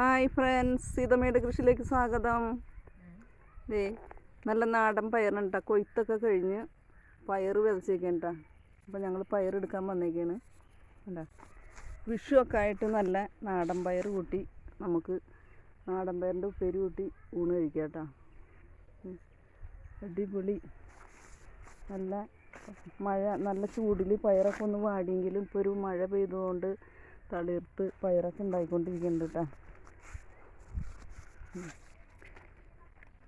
Hi friends, സീതമ്മയുടെ കൃഷിയിലേക്ക് സ്വാഗതം. ദേ നല്ല നാടൻ പയറുണ്ടാ, കൊയ്ത്തൊക്കെ കഴിഞ്ഞ് പയർ വിതച്ചേക്കേണ്ട. അപ്പോൾ ഞങ്ങൾ പയറെടുക്കാൻ വന്നേക്കാണ്. എന്താ വിഷുവൊക്കെ ആയിട്ട് നല്ല നാടൻ പയർ കൂട്ടി നമുക്ക് നാടൻ പയറിൻ്റെ ഉപ്പേരി കൂട്ടി ഊണ് കഴിക്കാം കേട്ടോ. അടിപൊളി. നല്ല മഴ, നല്ല ചൂടിൽ പയറൊക്കെ ഒന്ന് വാടിയെങ്കിലും ഇപ്പോൾ ഒരു മഴ പെയ്തുകൊണ്ട് തളിർത്ത് പയറൊക്കെ ഉണ്ടായിക്കൊണ്ടിരിക്കുന്നുണ്ട് കേട്ടോ.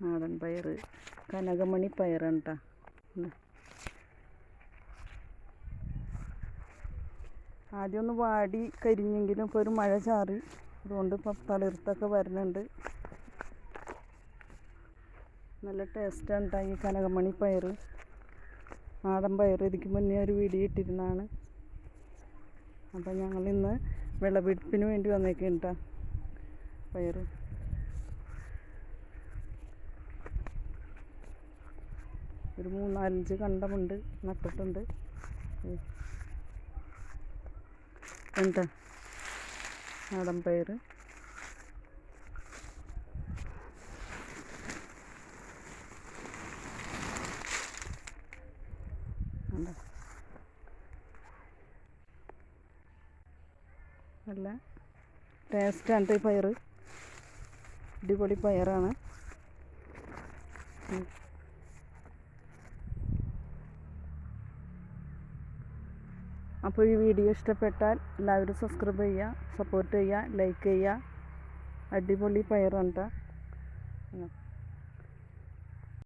നാടൻ പയർ, കനകമണി പയറാണ് കേട്ടോ. ആദ്യം ഒന്ന് വാടി കരിഞ്ഞെങ്കിലും ഇപ്പോൾ ഒരു മഴ ചാറി, അതുകൊണ്ട് ഇപ്പോൾ തളിർത്തൊക്കെ വരുന്നുണ്ട്. നല്ല ടേസ്റ്റാണ് കേട്ടോ ഈ കനകമണി പയർ, നാടൻ പയർ. ഇതിക്ക് മുന്നേ ഒരു വീഡിയോ ഇട്ടിരുന്നതാണ്. അപ്പം ഞങ്ങളിന്ന് വിളവെടുപ്പിന് വേണ്ടി വന്നേക്കാണ് കേട്ടോ. പയർ ഒരു 3-4 കണ്ടമുണ്ട്, നട്ടിട്ടുണ്ട്. എന്താ നാടൻ പയർ നല്ല ടേസ്റ്റാണ് ഈ പയർ, അടിപൊളി പയറാണ്. അപ്പോൾ ഈ വീഡിയോ ഇഷ്ടപ്പെട്ടാൽ എല്ലാവരും സബ്സ്ക്രൈബ് ചെയ്യുക, സപ്പോർട്ട് ചെയ്യുക, ലൈക്ക് ചെയ്യുക. അടിപൊളി പയറാണ് കേട്ടോ.